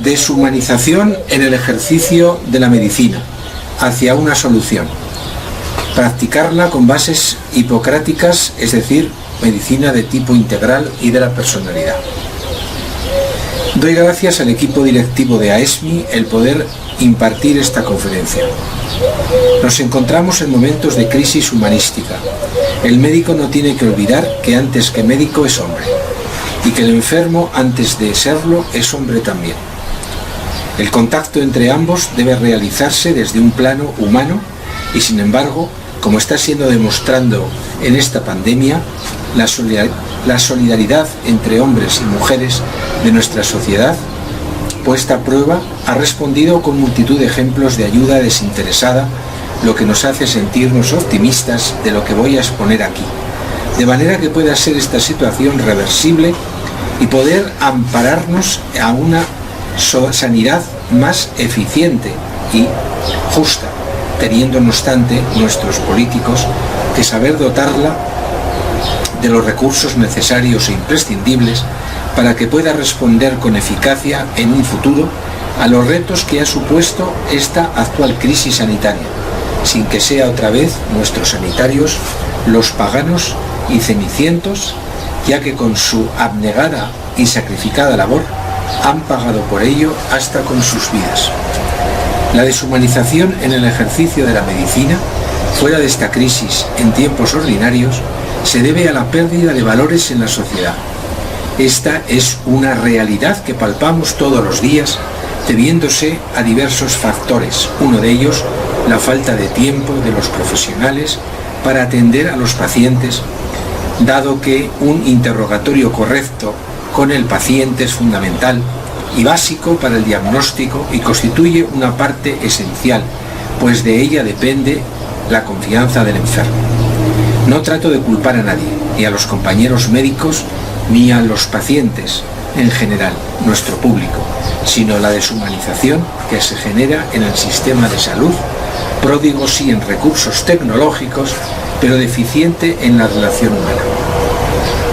Deshumanización en el ejercicio de la medicina, hacia una solución. Practicarla con bases hipocráticas, es decir, medicina de tipo integral y de la personalidad. Doy gracias al equipo directivo de AESMI el poder impartir esta conferencia. Nos encontramos en momentos de crisis humanística. El médico no tiene que olvidar que antes que médico es hombre, y que el enfermo, antes de serlo, es hombre también. El contacto entre ambos debe realizarse desde un plano humano y, sin embargo, como está siendo demostrando en esta pandemia, la solidaridad entre hombres y mujeres de nuestra sociedad, puesta a prueba, ha respondido con multitud de ejemplos de ayuda desinteresada, lo que nos hace sentirnos optimistas de lo que voy a exponer aquí, de manera que pueda ser esta situación reversible y poder ampararnos a una sanidad más eficiente y justa, teniendo no obstante nuestros políticos que saber dotarla de los recursos necesarios e imprescindibles para que pueda responder con eficacia en un futuro a los retos que ha supuesto esta actual crisis sanitaria, sin que sea otra vez nuestros sanitarios los paganos y cenicientos, ya que con su abnegada y sacrificada labor han pagado por ello hasta con sus vidas. La deshumanización en el ejercicio de la medicina, fuera de esta crisis en tiempos ordinarios, se debe a la pérdida de valores en la sociedad. Esta es una realidad que palpamos todos los días, debiéndose a diversos factores. Uno de ellos, la falta de tiempo de los profesionales para atender a los pacientes, dado que un interrogatorio correcto con el paciente es fundamental y básico para el diagnóstico y constituye una parte esencial, pues de ella depende la confianza del enfermo. No trato de culpar a nadie, ni a los compañeros médicos, ni a los pacientes en general, nuestro público, sino la deshumanización que se genera en el sistema de salud, pródigo sí en recursos tecnológicos, pero deficiente en la relación humana.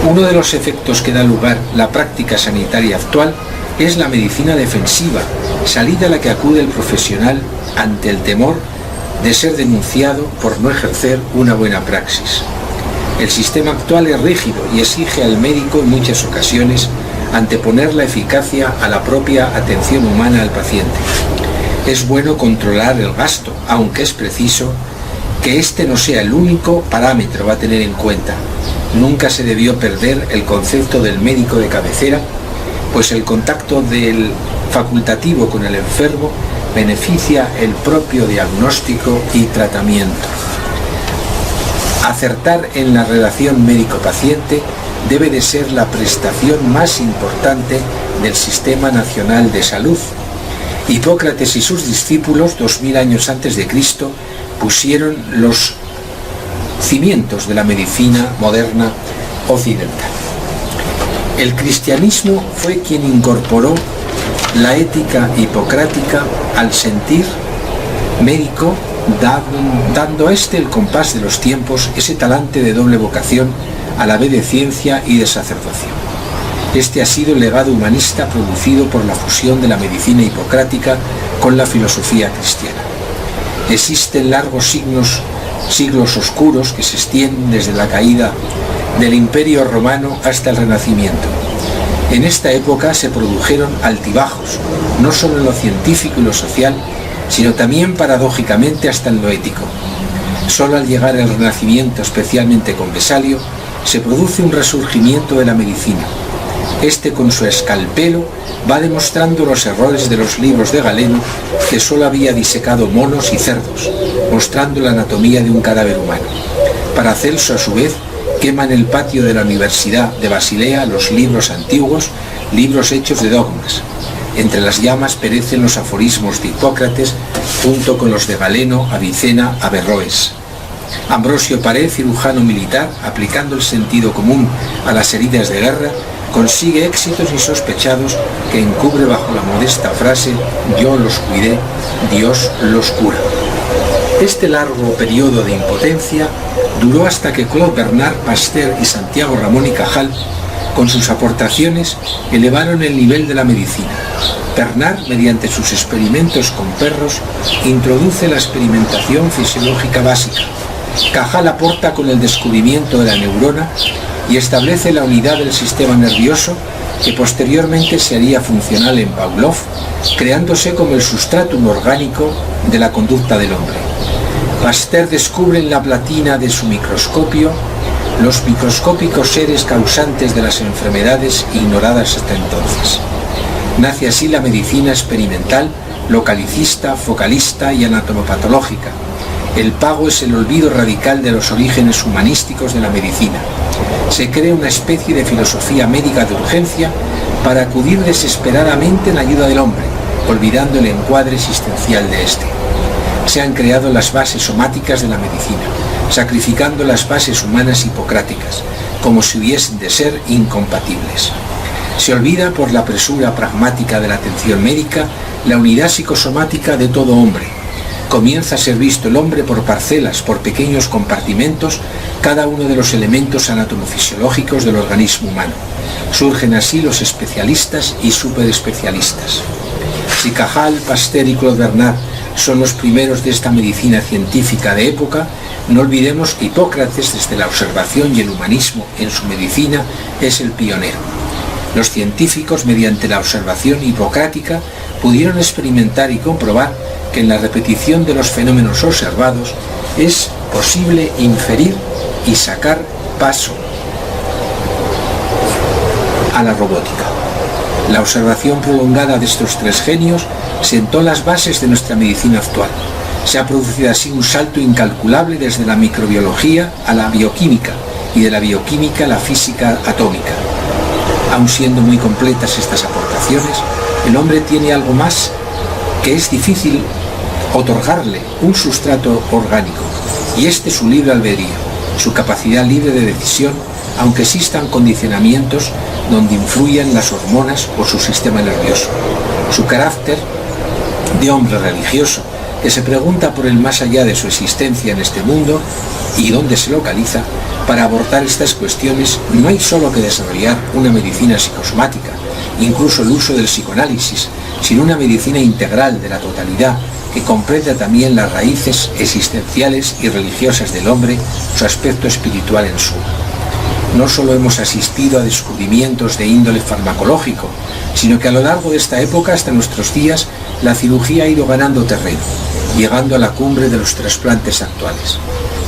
Uno de los efectos que da lugar la práctica sanitaria actual es la medicina defensiva, salida a la que acude el profesional ante el temor de ser denunciado por no ejercer una buena praxis. El sistema actual es rígido y exige al médico en muchas ocasiones anteponer la eficacia a la propia atención humana al paciente. Es bueno controlar el gasto, aunque es preciso que este no sea el único parámetro a tener en cuenta. Nunca se debió perder el concepto del médico de cabecera, pues el contacto del facultativo con el enfermo beneficia el propio diagnóstico y tratamiento. Acertar en la relación médico-paciente debe de ser la prestación más importante del Sistema Nacional de Salud. Hipócrates y sus discípulos, 2000 años antes de Cristo, pusieron los cimientos de la medicina moderna occidental. El cristianismo fue quien incorporó la ética hipocrática al sentir médico, dando a este el compás de los tiempos, ese talante de doble vocación a la vez de ciencia y de sacerdocio. Este ha sido el legado humanista producido por la fusión de la medicina hipocrática con la filosofía cristiana. Existen largos siglos oscuros que se extienden desde la caída del Imperio Romano hasta el Renacimiento. En esta época se produjeron altibajos, no solo en lo científico y lo social, sino también paradójicamente hasta en lo ético. Solo al llegar el Renacimiento, especialmente con Vesalio, se produce un resurgimiento de la medicina. Este, con su escalpelo, va demostrando los errores de los libros de Galeno, que solo había disecado monos y cerdos, mostrando la anatomía de un cadáver humano. Paracelso, a su vez, quema en el patio de la Universidad de Basilea los libros antiguos, libros hechos de dogmas. Entre las llamas perecen los aforismos de Hipócrates, junto con los de Galeno, Avicena, Averroes. Ambrosio Paré, cirujano militar, aplicando el sentido común a las heridas de guerra, consigue éxitos insospechados que encubre bajo la modesta frase «Yo los cuidé, Dios los cura». Este largo periodo de impotencia duró hasta que Claude Bernard, Pasteur y Santiago Ramón y Cajal Con sus aportaciones elevaron el nivel de la medicina. Bernard, mediante sus experimentos con perros, introduce la experimentación fisiológica básica. Cajal aporta con el descubrimiento de la neurona y establece la unidad del sistema nervioso, que posteriormente se haría funcional en Pavlov, creándose como el sustratum orgánico de la conducta del hombre. Pasteur descubre en la platina de su microscopio los microscópicos seres causantes de las enfermedades ignoradas hasta entonces. Nace así la medicina experimental, localicista, focalista y anatomopatológica. El pago es el olvido radical de los orígenes humanísticos de la medicina. Se crea una especie de filosofía médica de urgencia para acudir desesperadamente en ayuda del hombre, olvidando el encuadre existencial de éste. Se han creado las bases somáticas de la medicina, sacrificando las bases humanas hipocráticas, como si hubiesen de ser incompatibles. Se olvida por la presura pragmática de la atención médica la unidad psicosomática de todo hombre. Comienza a ser visto el hombre por parcelas, por pequeños compartimentos, cada uno de los elementos anatomofisiológicos del organismo humano. Surgen así los especialistas y superespecialistas. Si Cajal, Pasteur y Claude Bernard son los primeros de esta medicina científica de época, no olvidemos que Hipócrates, desde la observación y el humanismo en su medicina, es el pionero. Los científicos, mediante la observación hipocrática, pudieron experimentar y comprobar que en la repetición de los fenómenos observados es posible inferir y sacar paso a la robótica. La observación prolongada de estos tres genios sentó las bases de nuestra medicina actual. Se ha producido así un salto incalculable desde la microbiología a la bioquímica y de la bioquímica a la física atómica. Aun siendo muy completas estas aportaciones, el hombre tiene algo más que es difícil otorgarle: un sustrato orgánico, y este es su libre albedrío, su capacidad libre de decisión, aunque existan condicionamientos donde influyan las hormonas o su sistema nervioso. Su carácter de hombre religioso, que se pregunta por el más allá de su existencia en este mundo y dónde se localiza. Para abordar estas cuestiones no hay solo que desarrollar una medicina psicosomática, incluso el uso del psicoanálisis, sino una medicina integral de la totalidad, que comprenda también las raíces existenciales y religiosas del hombre, su aspecto espiritual en suma. No solo hemos asistido a descubrimientos de índole farmacológico, sino que a lo largo de esta época hasta nuestros días la cirugía ha ido ganando terreno, llegando a la cumbre de los trasplantes actuales.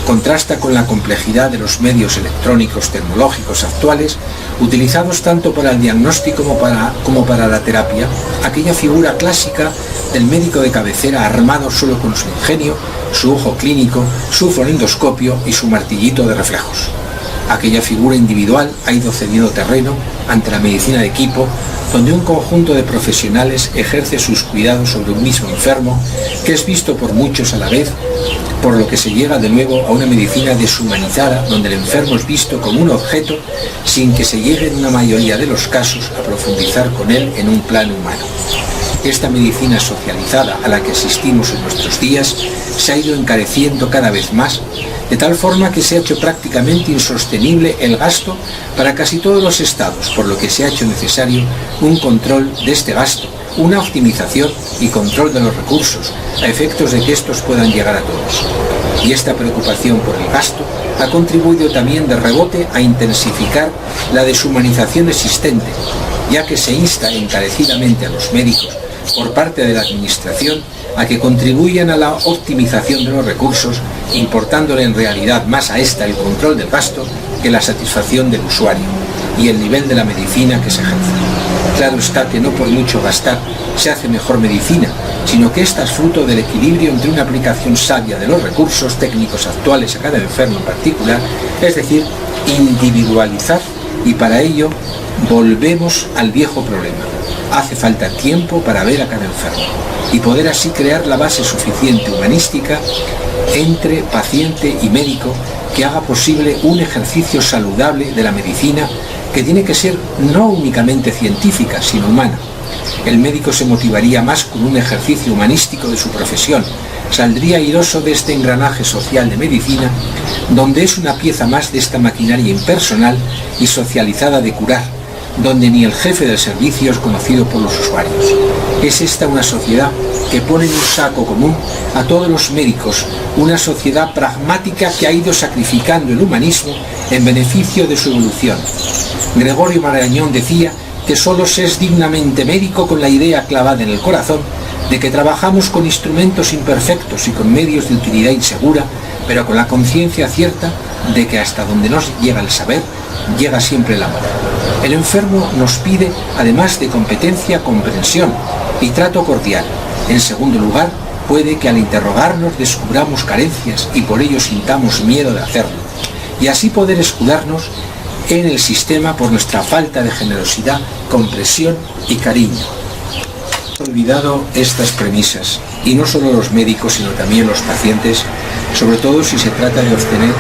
Contrasta con la complejidad de los medios electrónicos tecnológicos actuales, utilizados tanto para el diagnóstico como para la terapia, aquella figura clásica del médico de cabecera armado solo con su ingenio, su ojo clínico, su fonendoscopio y su martillito de reflejos. Aquella figura individual ha ido cediendo terreno ante la medicina de equipo, donde un conjunto de profesionales ejerce sus cuidados sobre un mismo enfermo, que es visto por muchos a la vez, por lo que se llega de nuevo a una medicina deshumanizada, donde el enfermo es visto como un objeto, sin que se llegue en una mayoría de los casos a profundizar con él en un plano humano. Esta medicina socializada a la que asistimos en nuestros días se ha ido encareciendo cada vez más, de tal forma que se ha hecho prácticamente insostenible el gasto para casi todos los estados, por lo que se ha hecho necesario un control de este gasto, una optimización y control de los recursos, a efectos de que estos puedan llegar a todos. Y esta preocupación por el gasto ha contribuido también de rebote a intensificar la deshumanización existente, ya que se insta encarecidamente a los médicos por parte de la Administración a que contribuyan a la optimización de los recursos, importándole en realidad más a esta el control del gasto que la satisfacción del usuario y el nivel de la medicina que se ejerce. Claro está que no por mucho gastar se hace mejor medicina, sino que esta es fruto del equilibrio entre una aplicación sabia de los recursos técnicos actuales a cada enfermo en particular, es decir, individualizar, y para ello volvemos al viejo problema. Hace falta tiempo para ver a cada enfermo y poder así crear la base suficiente humanística entre paciente y médico que haga posible un ejercicio saludable de la medicina, que tiene que ser no únicamente científica, sino humana. El médico se motivaría más con un ejercicio humanístico de su profesión, saldría airoso de este engranaje social de medicina, donde es una pieza más de esta maquinaria impersonal y socializada de curar, donde ni el jefe del servicio es conocido por los usuarios. Es esta una sociedad que pone en un saco común a todos los médicos, una sociedad pragmática que ha ido sacrificando el humanismo en beneficio de su evolución. Gregorio Marañón decía que solo se es dignamente médico con la idea clavada en el corazón de que trabajamos con instrumentos imperfectos y con medios de utilidad insegura, pero con la conciencia cierta de que hasta donde nos llega el saber, llega siempre el amor. El enfermo nos pide, además de competencia, comprensión y trato cordial. En segundo lugar, puede que al interrogarnos descubramos carencias y por ello sintamos miedo de hacerlo, y así poder escudarnos en el sistema por nuestra falta de generosidad, comprensión y cariño. Hemos olvidado estas premisas, y no solo los médicos, sino también los pacientes, sobre todo si se trata de obtener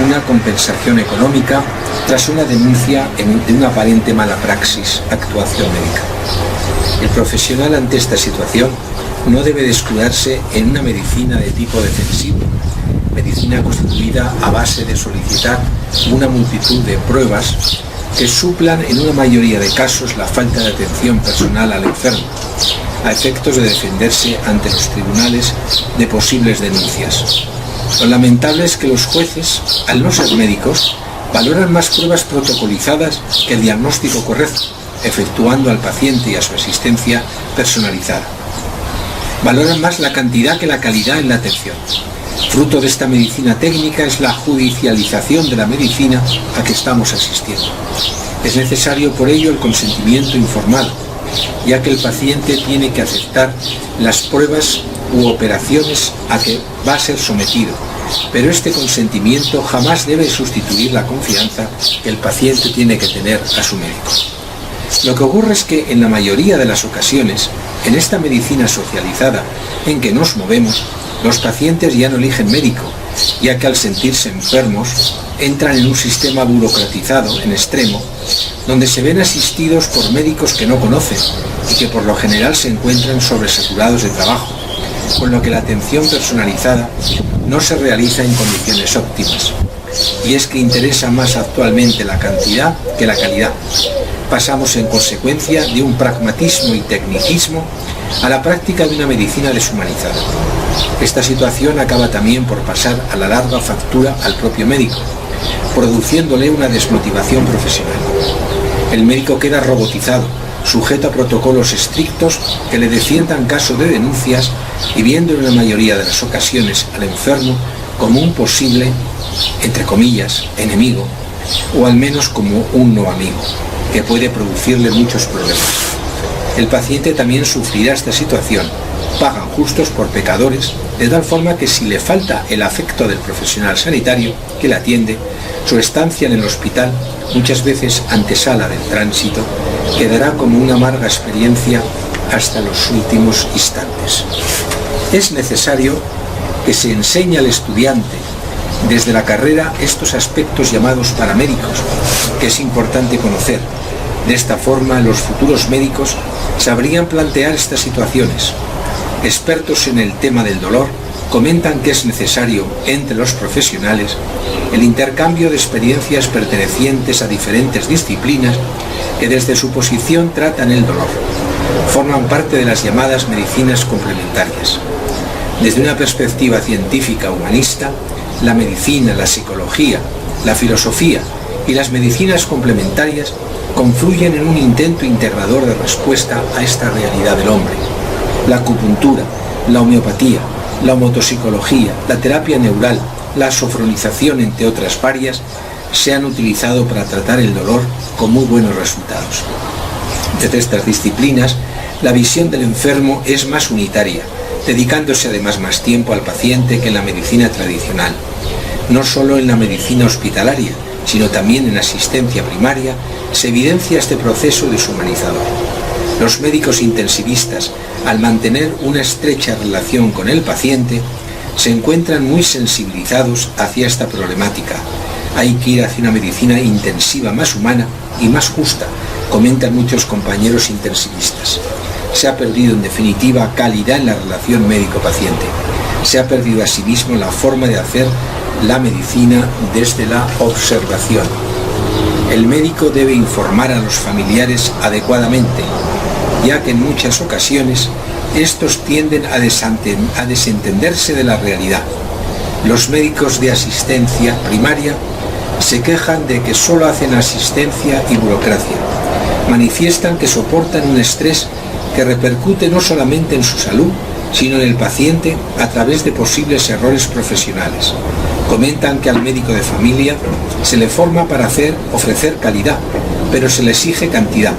una compensación económica tras una denuncia de una aparente mala praxis, actuación médica. El profesional ante esta situación no debe de escudarse en una medicina de tipo defensivo, medicina constituida a base de solicitar una multitud de pruebas que suplan en una mayoría de casos la falta de atención personal al enfermo, a efectos de defenderse ante los tribunales de posibles denuncias. Lo lamentable es que los jueces, al no ser médicos, valoran más pruebas protocolizadas que el diagnóstico correcto, efectuando al paciente y a su asistencia personalizada. Valoran más la cantidad que la calidad en la atención. Fruto de esta medicina técnica es la judicialización de la medicina a que estamos asistiendo. Es necesario por ello el consentimiento informado, ya que el paciente tiene que aceptar las pruebas u operaciones a que va a ser sometido, pero este consentimiento jamás debe sustituir la confianza que el paciente tiene que tener a su médico. Lo que ocurre es que en la mayoría de las ocasiones, en esta medicina socializada en que nos movemos, los pacientes ya no eligen médico, ya que al sentirse enfermos entran en un sistema burocratizado en extremo, donde se ven asistidos por médicos que no conocen y que por lo general se encuentran sobresaturados de trabajo, con lo que la atención personalizada no se realiza en condiciones óptimas. Y es que interesa más actualmente la cantidad que la calidad. Pasamos en consecuencia de un pragmatismo y tecnicismo a la práctica de una medicina deshumanizada. Esta situación acaba también por pasar a la larga factura al propio médico, produciéndole una desmotivación profesional. El médico queda robotizado, sujeto a protocolos estrictos que le defiendan caso de denuncias y viendo en la mayoría de las ocasiones al enfermo como un posible, entre comillas, enemigo, o al menos como un no amigo, que puede producirle muchos problemas. El paciente también sufrirá esta situación, pagan justos por pecadores, de tal forma que si le falta el afecto del profesional sanitario que le atiende, su estancia en el hospital, muchas veces antesala del tránsito, quedará como una amarga experiencia hasta los últimos instantes. Es necesario que se enseñe al estudiante desde la carrera estos aspectos llamados paramédicos, que es importante conocer. De esta forma, los futuros médicos sabrían plantear estas situaciones. Expertos en el tema del dolor comentan que es necesario entre los profesionales el intercambio de experiencias pertenecientes a diferentes disciplinas que desde su posición tratan el dolor. Forman parte de las llamadas medicinas complementarias. Desde una perspectiva científica humanista, la medicina, la psicología, la filosofía y las medicinas complementarias confluyen en un intento integrador de respuesta a esta realidad del hombre. La acupuntura, la homeopatía, la homotopsicología, la terapia neural, la sofronización, entre otras varias, se han utilizado para tratar el dolor con muy buenos resultados. Desde estas disciplinas, la visión del enfermo es más unitaria, dedicándose además más tiempo al paciente que en la medicina tradicional. No solo en la medicina hospitalaria, sino también en asistencia primaria, se evidencia este proceso deshumanizador. Los médicos intensivistas, al mantener una estrecha relación con el paciente, se encuentran muy sensibilizados hacia esta problemática. Hay que ir hacia una medicina intensiva más humana y más justa, comentan muchos compañeros intensivistas. Se ha perdido en definitiva calidad en la relación médico-paciente. Se ha perdido asimismo la forma de hacer la medicina desde la observación. El médico debe informar a los familiares adecuadamente, ya que en muchas ocasiones estos tienden a desentenderse de la realidad. Los médicos de asistencia primaria se quejan de que solo hacen asistencia y burocracia. Manifiestan que soportan un estrés que repercute no solamente en su salud, sino en el paciente a través de posibles errores profesionales. Comentan que al médico de familia se le forma para ofrecer calidad, pero se le exige cantidad.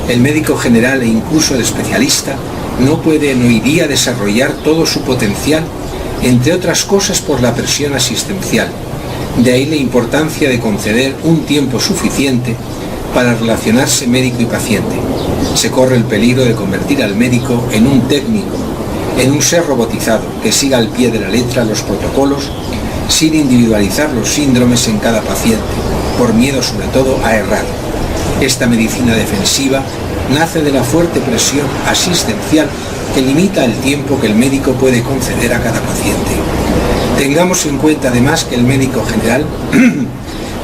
El médico general e incluso el especialista no pueden hoy día desarrollar todo su potencial, entre otras cosas por la presión asistencial. De ahí la importancia de conceder un tiempo suficiente para relacionarse médico y paciente. Se corre el peligro de convertir al médico en un técnico, en un ser robotizado que siga al pie de la letra los protocolos sin individualizar los síndromes en cada paciente, por miedo sobre todo a errar. Esta medicina defensiva nace de la fuerte presión asistencial que limita el tiempo que el médico puede conceder a cada paciente. Tengamos en cuenta además que el médico general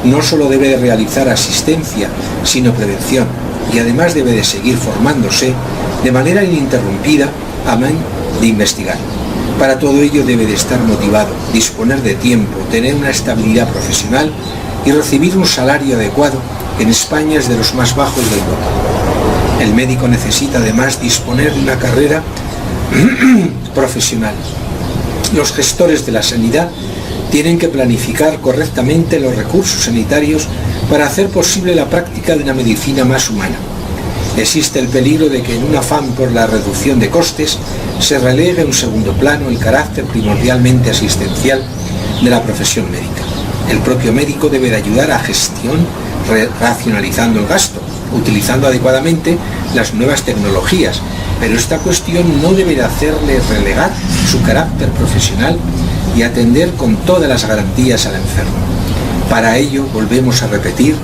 no solo debe de realizar asistencia, sino prevención, y además debe de seguir formándose de manera ininterrumpida a fin de investigar. Para todo ello debe de estar motivado, disponer de tiempo, tener una estabilidad profesional y recibir un salario adecuado, que en España es de los más bajos de Europa. El médico necesita además disponer de una carrera profesional. Los gestores de la sanidad tienen que planificar correctamente los recursos sanitarios para hacer posible la práctica de una medicina más humana. Existe el peligro de que en un afán por la reducción de costes se relegue a un segundo plano el carácter primordialmente asistencial de la profesión médica. El propio médico debe de ayudar a gestión racionalizando el gasto, utilizando adecuadamente las nuevas tecnologías, pero esta cuestión no debe de hacerle relegar su carácter profesional y atender con todas las garantías al enfermo. Para ello, volvemos a repetir,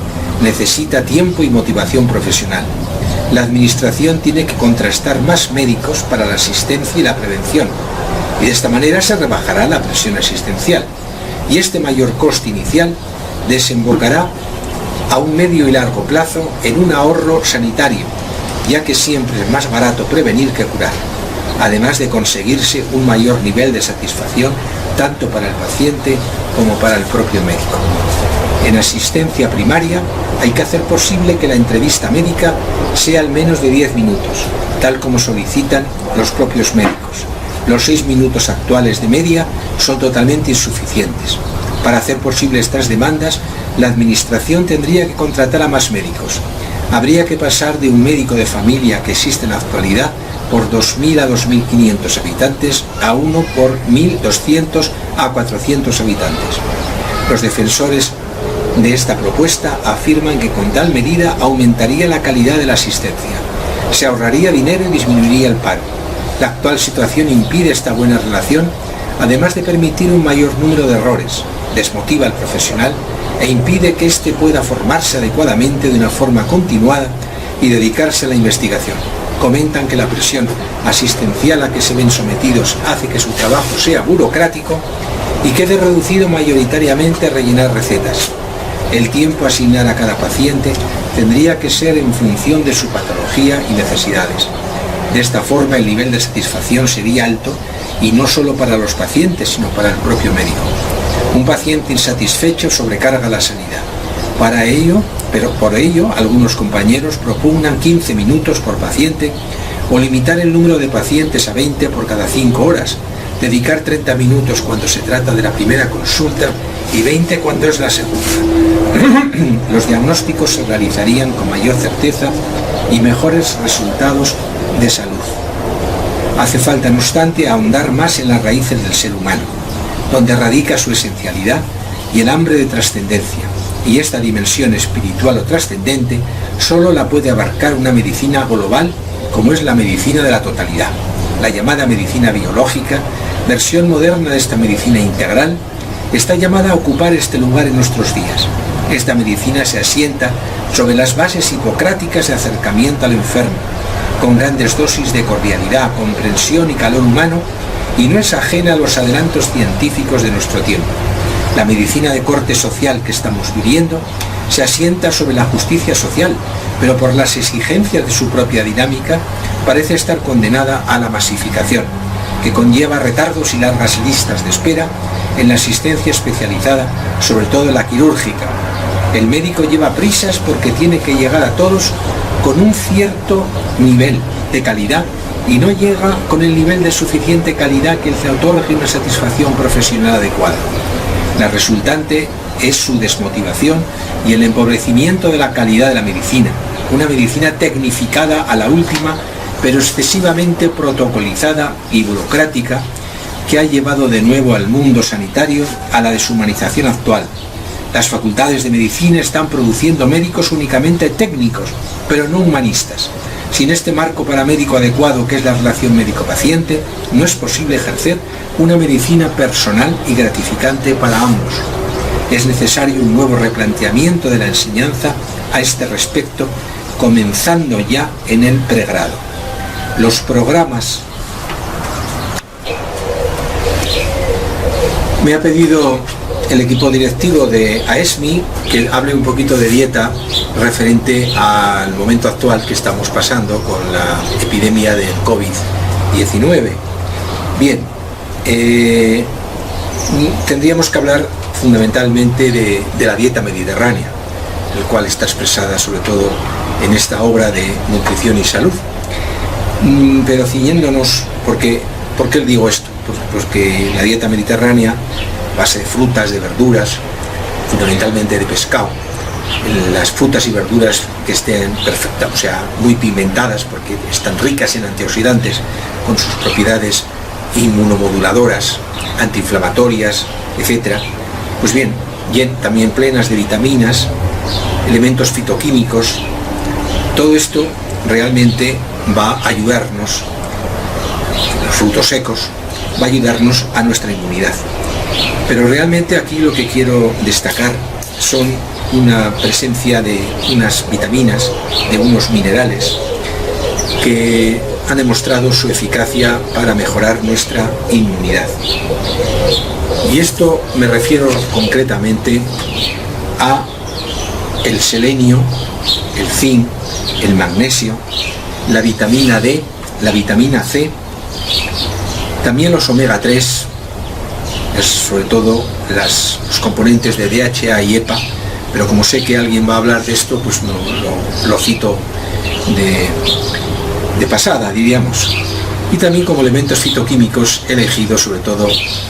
necesita tiempo y motivación profesional. La administración tiene que contrastar más médicos para la asistencia y la prevención, y de esta manera se rebajará la presión asistencial, y este mayor coste inicial desembocará a un medio y largo plazo en un ahorro sanitario, ya que siempre es más barato prevenir que curar, además de conseguirse un mayor nivel de satisfacción tanto para el paciente como para el propio médico. En asistencia primaria hay que hacer posible que la entrevista médica sea al menos de 10 minutos, tal como solicitan los propios médicos. Los 6 minutos actuales de media son totalmente insuficientes. Para hacer posible estas demandas, la administración tendría que contratar a más médicos. Habría que pasar de un médico de familia que existe en la actualidad por 2.000 a 2.500 habitantes a uno por 1.200 a 400 habitantes. Los defensores de esta propuesta afirman que con tal medida aumentaría la calidad de la asistencia, se ahorraría dinero y disminuiría el paro. La actual situación impide esta buena relación, además de permitir un mayor número de errores, desmotiva al profesional e impide que éste pueda formarse adecuadamente de una forma continuada y dedicarse a la investigación. Comentan que la presión asistencial a que se ven sometidos hace que su trabajo sea burocrático y quede reducido mayoritariamente a rellenar recetas. El tiempo a asignar a cada paciente tendría que ser en función de su patología y necesidades. De esta forma el nivel de satisfacción sería alto y no solo para los pacientes, sino para el propio médico. Un paciente insatisfecho sobrecarga la sanidad. Por ello, algunos compañeros propugnan 15 minutos por paciente o limitar el número de pacientes a 20 por cada 5 horas, dedicar 30 minutos cuando se trata de la primera consulta y 20 cuando es la segunda. Los diagnósticos se realizarían con mayor certeza y mejores resultados de salud. Hace falta, no obstante, ahondar más en las raíces del ser humano, donde radica su esencialidad y el hambre de trascendencia, y esta dimensión espiritual o trascendente solo la puede abarcar una medicina global como es la medicina de la totalidad, la llamada medicina biológica, versión moderna de esta medicina integral, está llamada a ocupar este lugar en nuestros días. Esta medicina se asienta sobre las bases hipocráticas de acercamiento al enfermo, con grandes dosis de cordialidad, comprensión y calor humano, y no es ajena a los adelantos científicos de nuestro tiempo. La medicina de corte social que estamos viviendo se asienta sobre la justicia social, pero por las exigencias de su propia dinámica parece estar condenada a la masificación, que conlleva retardos y largas listas de espera en la asistencia especializada, sobre todo la quirúrgica. El médico lleva prisas porque tiene que llegar a todos con un cierto nivel de calidad y no llega con el nivel de suficiente calidad que le otorgue una satisfacción profesional adecuada. La resultante es su desmotivación y el empobrecimiento de la calidad de la medicina, una medicina tecnificada a la última, pero excesivamente protocolizada y burocrática, que ha llevado de nuevo al mundo sanitario a la deshumanización actual. Las facultades de medicina están produciendo médicos únicamente técnicos, pero no humanistas. Sin este marco paramédico adecuado, que es la relación médico-paciente, no es posible ejercer una medicina personal y gratificante para ambos. Es necesario un nuevo replanteamiento de la enseñanza a este respecto, comenzando ya en el pregrado. Los programas. Me ha pedido el equipo directivo de AESMI que hable un poquito de dieta referente al momento actual que estamos pasando con la epidemia del COVID-19. Bien, tendríamos que hablar fundamentalmente de la dieta mediterránea, el cual está expresada sobre todo en esta obra de Nutrición y Salud. Pero ciñéndonos, ¿por qué digo esto? Pues que la dieta mediterránea, base de frutas, de verduras, fundamentalmente de pescado, las frutas y verduras que estén perfectas, o sea, muy pigmentadas, porque están ricas en antioxidantes, con sus propiedades inmunomoduladoras, antiinflamatorias, etc. Pues bien, también plenas de vitaminas, elementos fitoquímicos. Todo esto realmente va a ayudarnos, los frutos secos, va a ayudarnos a nuestra inmunidad. Pero realmente aquí lo que quiero destacar son una presencia de unas vitaminas, de unos minerales que han demostrado su eficacia para mejorar nuestra inmunidad. Y esto me refiero concretamente a el selenio, el zinc, el magnesio, la vitamina D, la vitamina C, también los omega 3, sobre todo los componentes de DHA y EPA, pero como sé que alguien va a hablar de esto, pues no, lo cito de pasada, diríamos. Y también como elementos fitoquímicos he elegido sobre todo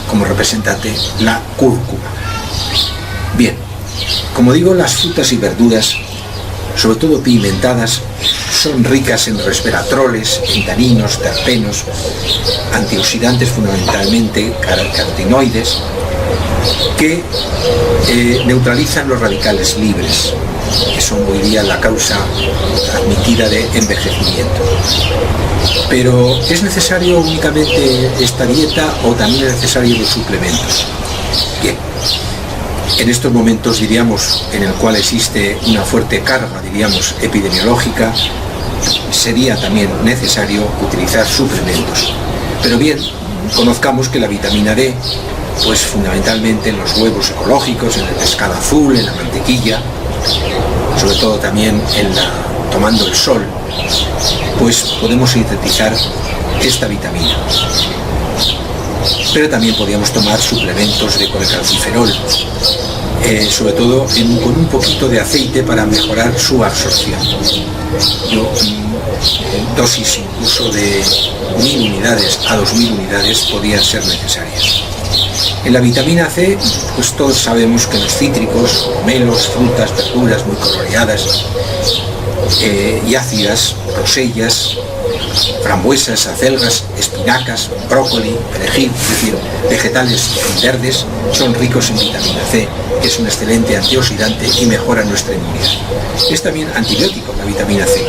como representante la cúrcuma. Bien, como digo, las frutas y verduras, sobre todo pigmentadas, son ricas en resveratroles, en taninos, terpenos, antioxidantes fundamentalmente, carotenoides, que neutralizan los radicales libres, que son hoy día la causa admitida de envejecimiento. Pero ¿es necesario únicamente esta dieta o también es necesario los suplementos? Bien, en estos momentos, diríamos, en el cual existe una fuerte carga, diríamos, epidemiológica, sería también necesario utilizar suplementos. Pero bien, conozcamos que la vitamina D, pues fundamentalmente en los huevos ecológicos, en el pescado azul, en la mantequilla, sobre todo también tomando el sol, pues podemos sintetizar esta vitamina. Pero también podríamos tomar suplementos de colecalciferol, sobre todo con un poquito de aceite para mejorar su absorción. Dosis incluso de 1000 unidades a 2000 unidades podrían ser necesarias. En la vitamina C, pues todos sabemos que los cítricos, pomelos, frutas, verduras muy coloreadas y ácidas, rosellas, frambuesas, acelgas, espinacas, brócoli, perejil, es decir, vegetales verdes, son ricos en vitamina C, que es un excelente antioxidante y mejora nuestra inmunidad. Es también antibiótico la vitamina C.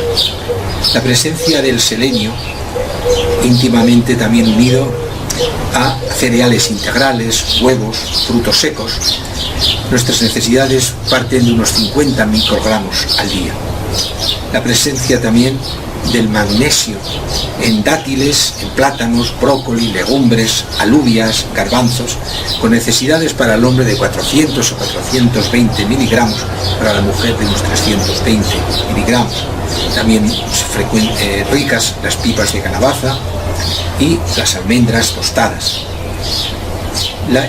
La presencia del selenio, íntimamente también unido a cereales integrales, huevos, frutos secos. Nuestras necesidades parten de unos 50 microgramos al día. La presencia también del magnesio en dátiles, en plátanos, brócoli, legumbres, alubias, garbanzos, con necesidades para el hombre de 400 o 420 miligramos, para la mujer de unos 320 miligramos. También ricas las pipas de calabaza y las almendras tostadas.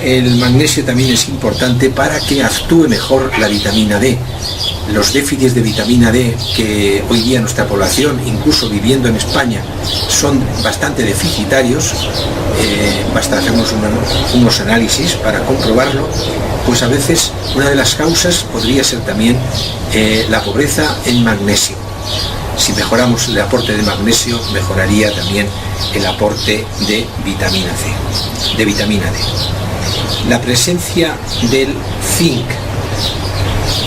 El magnesio también es importante para que actúe mejor la vitamina D. Los déficits de vitamina D que hoy día nuestra población, incluso viviendo en España, son bastante deficitarios, basta hacernos unos análisis para comprobarlo, pues a veces una de las causas podría ser también la pobreza en magnesio. Si mejoramos el aporte de magnesio, mejoraría también el aporte de vitamina C, de vitamina D. La presencia del zinc,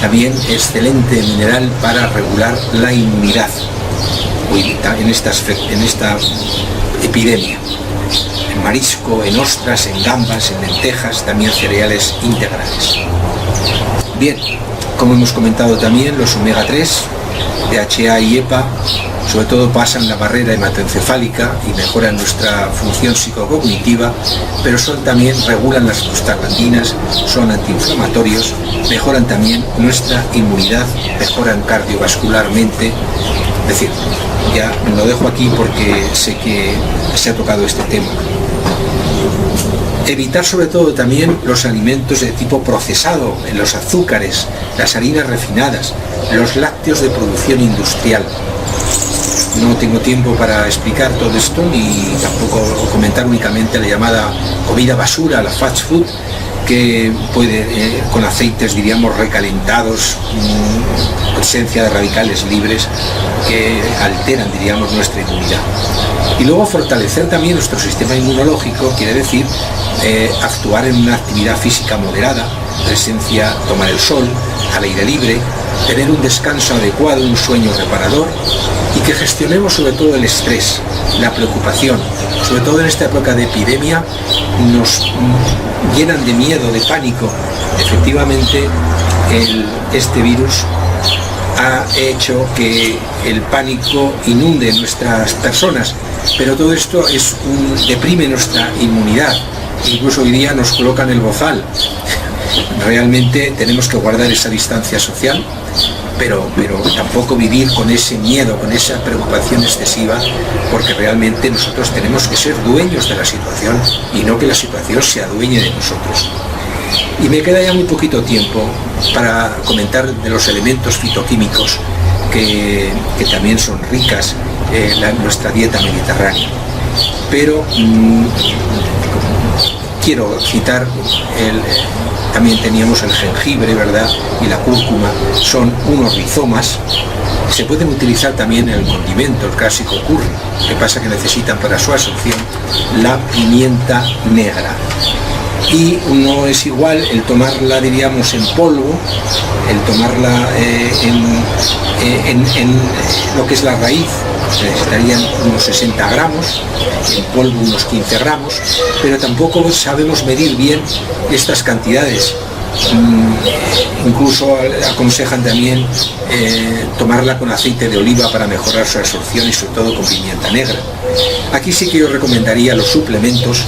también excelente mineral para regular la inmunidad en esta epidemia. En marisco, en ostras, en gambas, en lentejas, también cereales integrales. Bien, como hemos comentado también, los omega 3, DHA y EPA, sobre todo pasan la barrera hematoencefálica y mejoran nuestra función psicocognitiva, pero regulan las prostaglandinas, son antiinflamatorios, mejoran también nuestra inmunidad, mejoran cardiovascularmente. Es decir, ya me lo dejo aquí porque sé que se ha tocado este tema. Evitar sobre todo también los alimentos de tipo procesado, los azúcares, las harinas refinadas, los lácteos de producción industrial. No tengo tiempo para explicar todo esto ni tampoco comentar únicamente la llamada comida basura, la fast food, que puede, con aceites diríamos recalentados, presencia de radicales libres que alteran diríamos nuestra inmunidad. Y luego fortalecer también nuestro sistema inmunológico, quiere decir actuar en una actividad física moderada, tomar el sol, al aire libre, tener un descanso adecuado, un sueño reparador y que gestionemos sobre todo el estrés, la preocupación. Sobre todo en esta época de epidemia nos llenan de miedo, de pánico. Efectivamente, este virus ha hecho que el pánico inunde nuestras personas, pero todo esto deprime nuestra inmunidad. Incluso hoy día nos colocan el bozal. Realmente tenemos que guardar esa distancia social, pero tampoco vivir con ese miedo, con esa preocupación excesiva, porque realmente nosotros tenemos que ser dueños de la situación y no que la situación se adueñe de nosotros. Y me queda ya muy poquito tiempo para comentar de los elementos fitoquímicos que también son ricas en nuestra dieta mediterránea. Pero quiero citar también teníamos el jengibre, ¿verdad? Y la cúrcuma, son unos rizomas. Se pueden utilizar también en el condimento, el clásico curry. Lo que pasa que necesitan para su absorción la pimienta negra. Y no es igual el tomarla, diríamos, en polvo, el tomarla en lo que es la raíz, necesitarían unos 60 gramos, en polvo unos 15 gramos, pero tampoco sabemos medir bien estas cantidades. Incluso aconsejan también tomarla con aceite de oliva para mejorar su absorción y sobre todo con pimienta negra. Aquí sí que yo recomendaría los suplementos,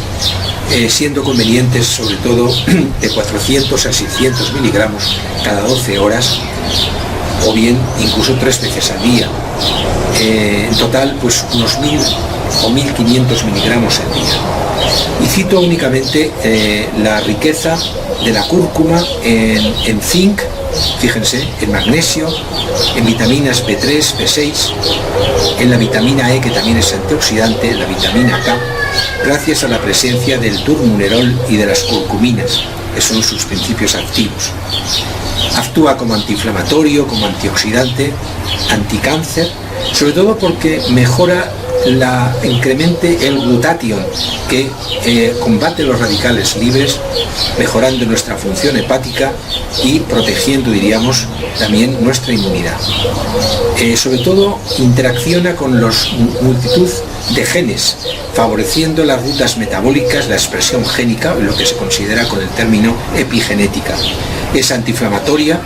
siendo convenientes sobre todo de 400 a 600 miligramos cada 12 horas o bien incluso 3 veces al día. En total pues unos 1000 o 1500 miligramos al día. Y cito únicamente la riqueza de la cúrcuma en zinc, fíjense, en magnesio, en vitaminas B3, B6, en la vitamina E, que también es antioxidante, la vitamina K, gracias a la presencia del turmunerol y de las curcuminas, que son sus principios activos. Actúa como antiinflamatorio, como antioxidante, anticáncer, sobre todo porque incremente el glutatión, que combate los radicales libres, mejorando nuestra función hepática y protegiendo, diríamos, también nuestra inmunidad. Sobre todo interacciona con multitud de genes, favoreciendo las rutas metabólicas, la expresión génica, lo que se considera con el término epigenética. Es antiinflamatoria,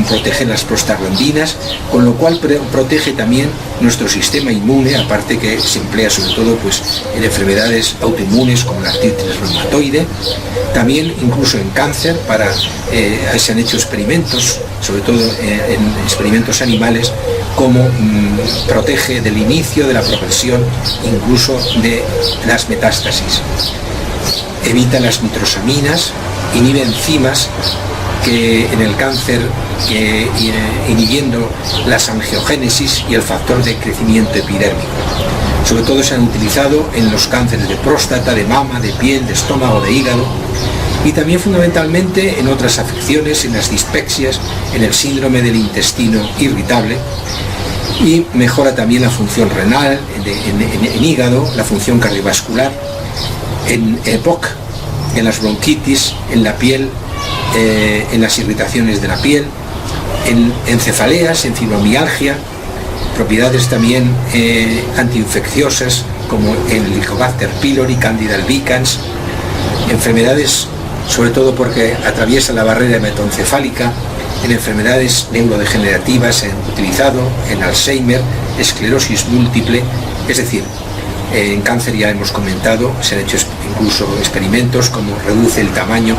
protege las prostaglandinas, con lo cual protege también nuestro sistema inmune, aparte que se emplea sobre todo pues, en enfermedades autoinmunes como la artritis reumatoide, también incluso en cáncer, se han hecho experimentos, sobre todo en experimentos animales, como protege del inicio de la progresión, incluso de las metástasis. Evita las nitrosaminas, inhibe enzimas que en el cáncer, inhibiendo las angiogénesis y el factor de crecimiento epidérmico. Sobre todo se han utilizado en los cánceres de próstata, de mama, de piel, de estómago, de hígado, y también fundamentalmente en otras afecciones, en las dispexias, en el síndrome del intestino irritable, y mejora también la función renal, en hígado, la función cardiovascular, en EPOC, en las bronquitis, en la piel, en las irritaciones de la piel, en cefaleas, en fibromialgia, propiedades también antiinfecciosas como el Helicobacter pylori, Candida albicans, enfermedades sobre todo porque atraviesa la barrera hematoencefálica, en enfermedades neurodegenerativas se han utilizado, en Alzheimer, esclerosis múltiple, es decir, en cáncer ya hemos comentado, se han hecho incluso experimentos como reduce el tamaño.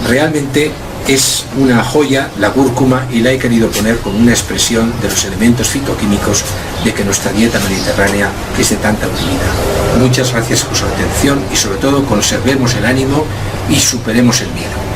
Realmente es una joya la cúrcuma y la he querido poner como una expresión de los elementos fitoquímicos de que nuestra dieta mediterránea es de tanta utilidad. Muchas gracias por su atención y sobre todo conservemos el ánimo y superemos el miedo.